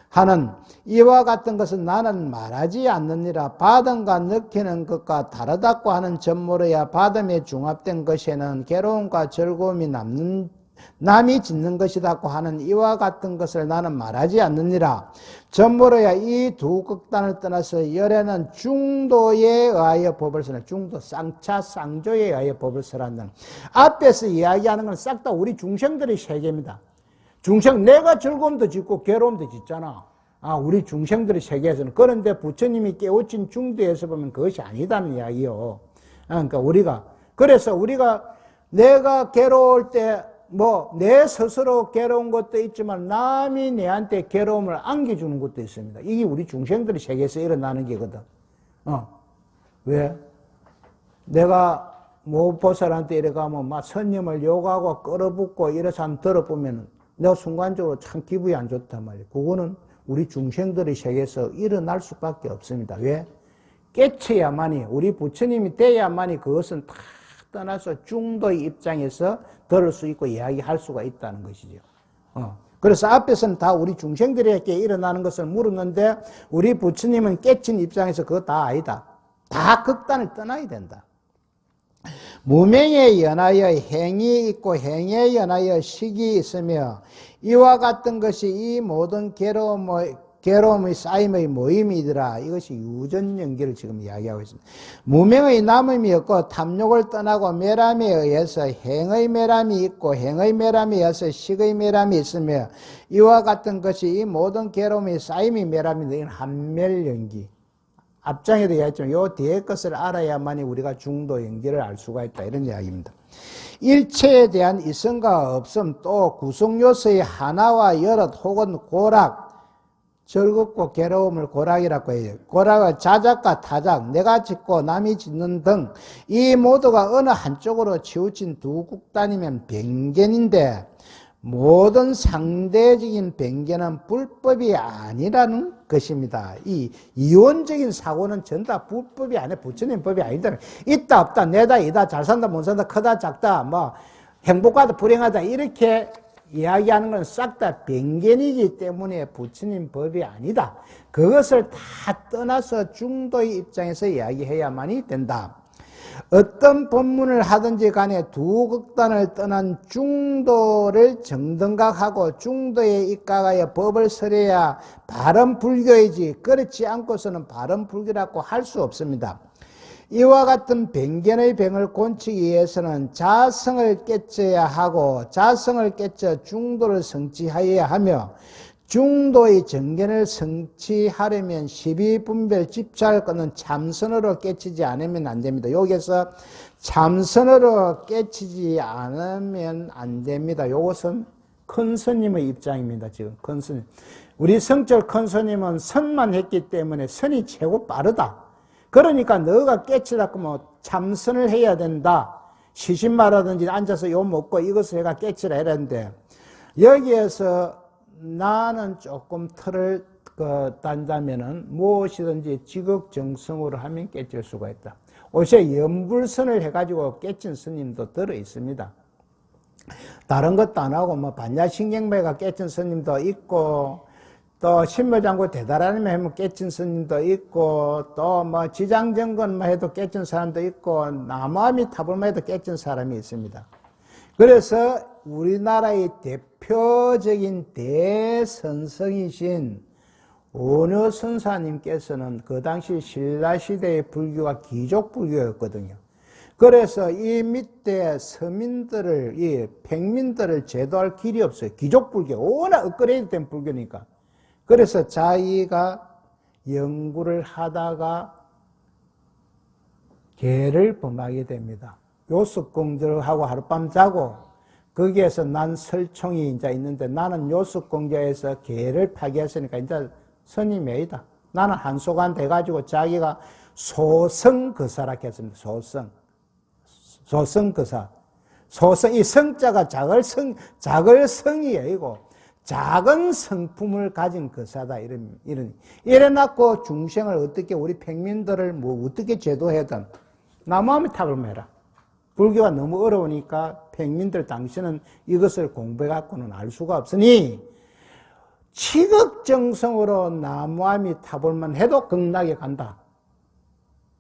하는 이와 같은 것은 나는 말하지 않느니라. 받음과 느끼는 것과 다르다고 하는 전무로야 받음에 중합된 것에는 괴로움과 즐거움이 남이 짓는 것이라고 하는 이와 같은 것을 나는 말하지 않느니라. 전무로야 이 두 극단을 떠나서 열에는 중도에 의하여 법을 설한다. 중도 쌍차 쌍조에 의하여 법을 설한다. 앞에서 이야기하는 건 싹 다 우리 중생들의 세계입니다. 중생 내가 즐거움도 짓고 괴로움도 짓잖아. 우리 중생들의 세계에서는. 그런데 부처님이 깨우친 중도에서 보면 그것이 아니다는 이야기요. 그러니까 그래서 우리가 내가 괴로울 때 내 스스로 괴로운 것도 있지만 남이 내한테 괴로움을 안겨주는 것도 있습니다. 이게 우리 중생들의 세계에서 일어나는 게거든. 왜? 내가 보살한테 이래 가면 막 스님을 욕하고 끌어붙고 이래서 한번 들어보면 내가 순간적으로 참 기분이 안 좋단 말이에요. 그거는 우리 중생들의 세계에서 일어날 수밖에 없습니다. 왜? 깨쳐야만이, 우리 부처님이 돼야만이 그것은 다 떠나서 중도의 입장에서 들을 수 있고 이야기할 수가 있다는 것이죠. 그래서 앞에서는 다 우리 중생들에게 일어나는 것을 물었는데 우리 부처님은 깨친 입장에서 그거 다 아니다. 다 극단을 떠나야 된다. 무명에 연하여 행이 있고 행에 연하여 식이 있으며 이와 같은 것이 이 모든 괴로움의 괴로움의 쌓임의 모임이더라. 이것이 유전연기를 지금 이야기하고 있습니다. 무명의 남음이 없고 탐욕을 떠나고 매람에 의해서 행의 매람이 있고 행의 매람에 의해서 식의 매람이 있으며 이와 같은 것이 이 모든 괴로움의 쌓임이 매람인데 이건 한멸연기. 앞장에도 이야기했지만 요 뒤에 것을 알아야만이 우리가 중도 연기를 알 수가 있다. 이런 이야기입니다. 일체에 대한 이성과 없음 또 구성요소의 하나와 여럿 혹은 고락 즐겁고 괴로움을 고락이라고 해요. 고락은 자작과 타작, 내가 짓고 남이 짓는 등 이 모두가 어느 한쪽으로 치우친 두 국단이면 변견인데 모든 상대적인 변견은 불법이 아니라는 것입니다. 이 이원적인 사고는 전부 다 불법이 아니라 부처님 법이 아니다. 있다 없다 내다 이다 잘 산다 못 산다 크다 작다 뭐 행복하다 불행하다 이렇게 이야기하는 건 싹 다 변견이기 때문에 부처님 법이 아니다. 그것을 다 떠나서 중도의 입장에서 이야기해야만이 된다. 어떤 법문을 하든지 간에 두 극단을 떠난 중도를 정등각하고 중도에 입각하여 법을 설해야 바른 불교이지 그렇지 않고서는 바른 불교라고 할 수 없습니다. 이와 같은 변견의 병을 고치기 위해서는 자성을 깨쳐야 하고 자성을 깨쳐 중도를 성취하여야 하며 중도의 정견을 성취하려면 십이분별 집착을 끊는 참선으로 깨치지 않으면 안 됩니다. 여기서 참선으로 깨치지 않으면 안 됩니다. 이것은 큰 스님의 입장입니다. 지금 큰 스님. 우리 성철 큰 스님은 선만 했기 때문에 선이 최고 빠르다. 그러니까 너가 깨치라고 뭐 참선을 해야 된다. 시신마라든지 앉아서 요 먹고 이것을 해가 깨치라 이랬는데 여기에서 나는 조금 틀을 딴다면은 무엇이든지 지극정성으로 하면 깨칠 수가 있다. 옷에 연불선을 해가지고 깨친 스님도 들어 있습니다. 다른 것도 안 하고 뭐 반야신경매가 깨친 스님도 있고 또 신묘장구 대다라님에 하면 깨친 스님도 있고 또 뭐 지장정건만 해도 깨친 사람도 있고 나무아미타불만 해도 깨친 사람이 있습니다. 그래서 우리나라의 대표적인 대선성이신 원효선사님께서는 그 당시 신라시대의 불교가 귀족불교였거든요. 그래서 이 밑에 서민들을, 이 백민들을 제도할 길이 없어요. 귀족불교, 워낙 업그레이드 된 불교니까. 그래서 자기가 연구를 하다가 개를 범하게 됩니다. 요습공주하고 하룻밤 자고 거기에서 난 설총이 이제 있는데 나는 요습공주에서 개를 파괴했으니까 이제 스님이다. 나는 한소간 돼가지고 자기가 소성거사라 했습니다. 소성거사. 소성, 이 성자가 작을 성이 아니고 작은 성품을 가진 거사다. 이래놓고 중생을 어떻게, 우리 백민들을 뭐 어떻게 제도해든 나무아미타불 해라. 불교가 너무 어려우니까 백민들 당신은 이것을 공부해갖고는 알 수가 없으니 지극정성으로 나무아미타불만 해도 극락에 간다.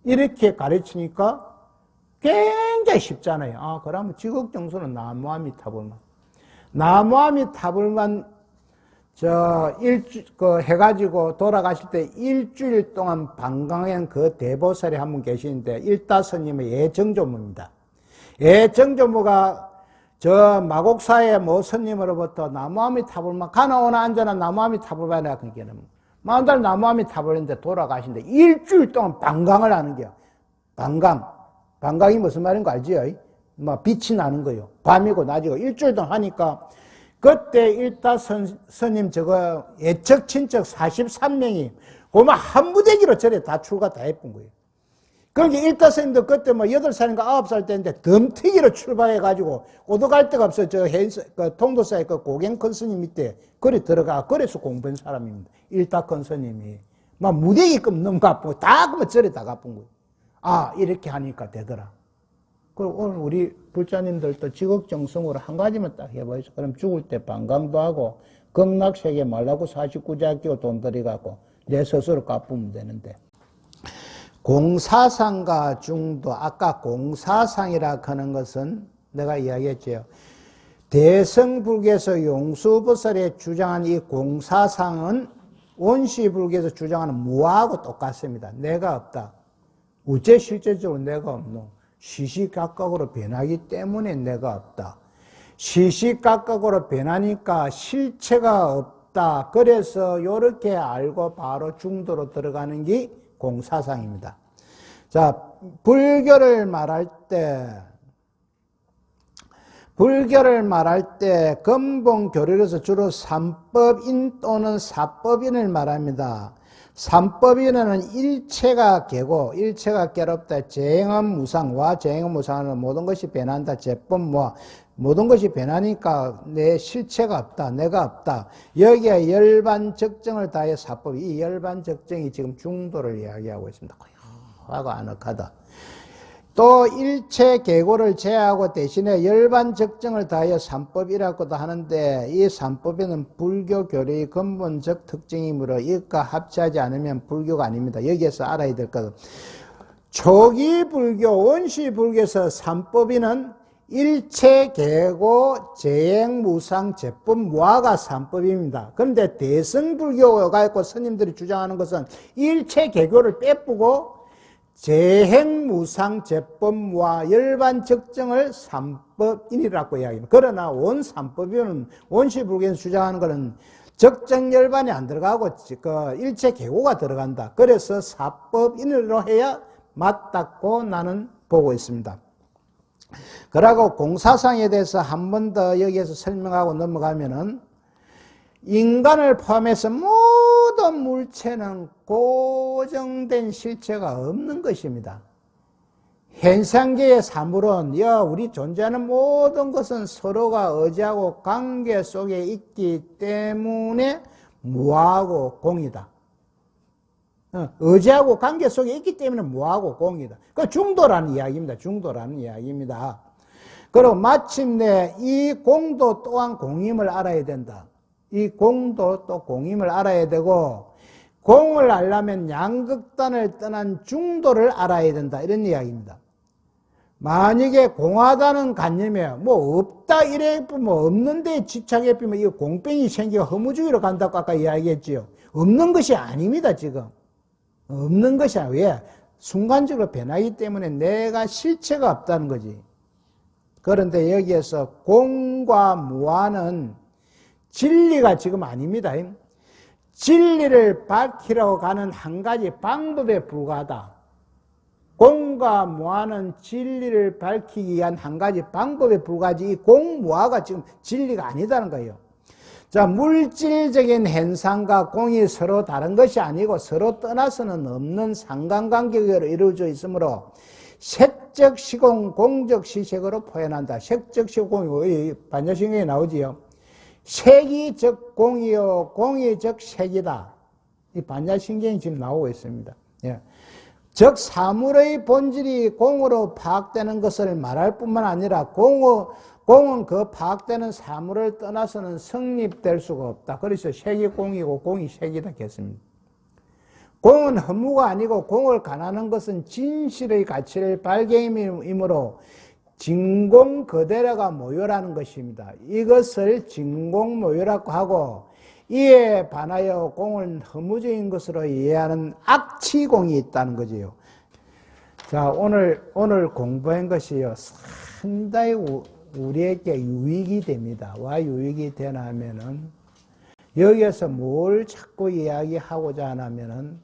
이렇게 가르치니까 굉장히 쉽잖아요. 아, 그러면 지극정성으로 나무아미타불만. 나무아미타불만 해가지고 돌아가실 때 일주일 동안 방광한 그 대보살이 한 분 계시는데 일다스님의 예정조무입니다. 예정조무가 마곡사의 모 스님으로부터 나무아미타불만 가나오나 앉아나 나무아미타불만이라 그러기에는 만달 나무아미타불인데 돌아가신데 일주일 동안 방광을 하는 거야. 방광이 무슨 말인 거 알지요? 막 빛이 나는 거요. 밤이고 낮이고 일주일 동안 하니까 그때 일타 스님 예척 친척 43명이 고마 한 무대기로 절에 다 출가 다 해본 거예요. 그러니까 일타 스님도 그때 뭐 8살인가 9살 때인데 덤튀기로 출발해가지고 오도갈 데가 없어요. 통도사의 그 고갱 큰 스님 밑에 그래 들어가 그래서 공부한 사람입니다. 일타 큰 스님이 막 무대기급 너무 가쁘고 다 그만 절에 다 가쁜 거예요. 아, 이렇게 하니까 되더라. 그리고 오늘 우리 불자님들도 지극정성으로 한 가지만 딱 해보이소. 그럼 죽을 때 방광도 하고 극락세계 말라고 49자 끼고 돈 들여갖고 내 스스로 갚으면 되는데 공사상과 중도, 아까 공사상이라 하는 것은 내가 이야기했죠. 대성불교에서 용수보살이 주장한 이 공사상은 원시불교에서 주장하는 무하고 똑같습니다. 내가 없다. 어째 실제적으로 내가 없노? 시시각각으로 변하기 때문에 내가 없다. 시시각각으로 변하니까 실체가 없다. 그래서 이렇게 알고 바로 중도로 들어가는 게 공사상입니다. 자, 불교를 말할 때 근본 교리로서 주로 삼법인 또는 사법인을 말합니다. 삼법인은 일체가 개고, 일체가 괴롭다. 재행은 무상와 재행은 무상은 모든 것이 변한다. 제법 모든 것이 변하니까 내 실체가 없다. 내가 없다. 여기에 열반적정을 다해 사법. 이 열반적정이 지금 중도를 이야기하고 있습니다. 고요하고 아늑하다. 또 일체 계고를 제하고 대신에 열반적정을 다하여 삼법이라고도 하는데, 이 삼법에는 불교 교리의 근본적 특징이므로 이것과 합치하지 않으면 불교가 아닙니다. 여기에서 알아야 될 것은 초기 불교, 원시 불교에서 삼법인은 일체 계고 재행 무상 제법 무아가 삼법입니다. 그런데 대승불교가 있고 스님들이 주장하는 것은 일체 계고를 빼쁘고 재행무상 제법과 열반적정을 삼법인이라고 이야기합니다. 그러나 원삼법인은 원시불교에서 주장하는 것은 적정열반이 안 들어가고 일체 계고가 들어간다. 그래서 사법인으로 해야 맞다고 나는 보고 있습니다. 그러고 공사상에 대해서 한 번 더 여기에서 설명하고 넘어가면은, 인간을 포함해서 모든 물체는 고정된 실체가 없는 것입니다. 현상계의 사물은, 우리 존재하는 모든 것은 서로가 의지하고 관계 속에 있기 때문에 무하고 공이다. 의지하고 관계 속에 있기 때문에 무하고 공이다. 그 중도라는 이야기입니다. 중도라는 이야기입니다. 그리고 마침내 이 공도 또한 공임을 알아야 된다. 이 공도 또 공임을 알아야 되고, 공을 알려면 양극단을 떠난 중도를 알아야 된다. 이런 이야기입니다. 만약에 공하다는 관념에 없다 이래 없는데 집착해 보면 이거 공병이 생기고 허무주의로 간다고 아까 이야기했지요. 없는 것이 아닙니다. 지금 없는 것이 아니에요. 왜? 순간적으로 변하기 때문에 내가 실체가 없다는 거지. 그런데 여기에서 공과 무아는 진리가 지금 아닙니다. 진리를 밝히려고 가는 한 가지 방법에 불과하다. 공과 무아는 진리를 밝히기 위한 한 가지 방법에 불과하지, 이 공무아가 지금 진리가 아니다는 거예요. 자, 물질적인 현상과 공이 서로 다른 것이 아니고 서로 떠나서는 없는 상관관계로 이루어져 있으므로 색적 시공, 공적 시색으로 표현한다. 색적 시공이 반야신경에 나오지요. 색이 즉 공이요, 공이 즉 색이다. 이 반야신경이 지금 나오고 있습니다. 예. 즉 사물의 본질이 공으로 파악되는 것을 말할 뿐만 아니라 공은 그 파악되는 사물을 떠나서는 성립될 수가 없다. 그래서 색이 공이고 공이 색이다 했습니다. 공은 허무가 아니고 공을 가난한 것은 진실의 가치를 발견이므로 진공 그대로가 모요라는 것입니다. 이것을 진공모요라고 하고, 이에 반하여 공을 허무적인 것으로 이해하는 악치공이 있다는 거지요. 자, 오늘 공부한 것이요, 상당히 우리에게 유익이 됩니다. 왜 유익이 되나 하면은, 여기에서 뭘 자꾸 이야기하고자 하냐면은,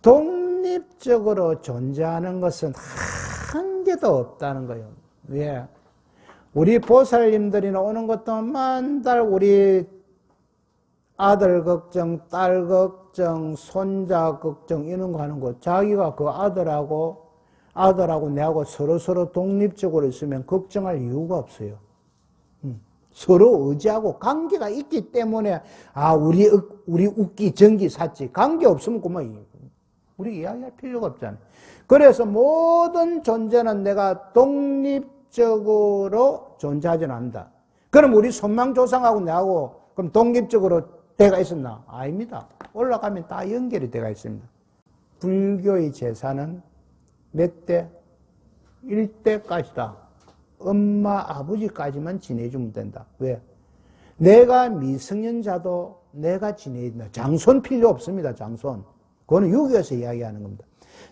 독립적으로 존재하는 것은 한 개도 없다는 거예요. 왜? 우리 보살님들이나 오는 것도 만달 우리 아들 걱정, 딸 걱정, 손자 걱정 이런 거 하는 거, 자기가 그 아들하고 내하고 서로 독립적으로 있으면 걱정할 이유가 없어요. 서로 의지하고 관계가 있기 때문에 우리 웃기 전기 샀지. 관계 없으면 그만 우리 이야기할 필요가 없잖아요. 그래서 모든 존재는 내가 독립적으로 존재하지는 않는다. 그럼 우리 손망조상하고 내하고 그럼 독립적으로 대가 있었나? 아닙니다. 올라가면 다 연결이 돼가 있습니다. 불교의 제사는 몇 대? 1대까지다. 엄마, 아버지까지만 지내주면 된다. 왜? 내가 미성년자도 내가 지내야 된다. 장손 필요 없습니다. 장손. 그거는 유교에서 이야기하는 겁니다.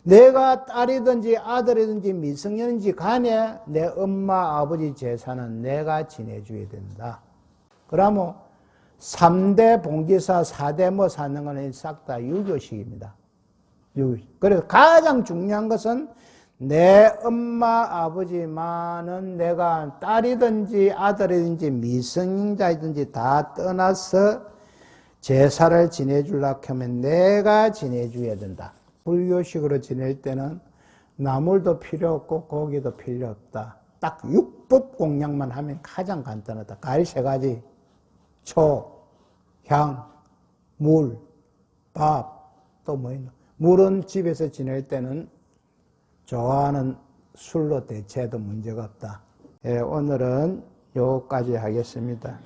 내가 딸이든지 아들이든지 미성년인지 간에 내 엄마 아버지 재산은 내가 지내줘야 된다. 그러면 3대 봉지사 4대 뭐 사는 거는 싹 다 유교식입니다. 그래서 가장 중요한 것은 내 엄마 아버지만은 내가 딸이든지 아들이든지 미성년자이든지 다 떠나서 제사를 지내주려고 하면 내가 지내줘야 된다. 불교식으로 지낼 때는 나물도 필요 없고 고기도 필요 없다. 딱 육법 공양만 하면 가장 간단하다. 과일 3가지. 초, 향, 물, 밥, 또 뭐 있나. 물은 집에서 지낼 때는 좋아하는 술로 대체해도 문제가 없다. 예, 오늘은 여기까지 하겠습니다.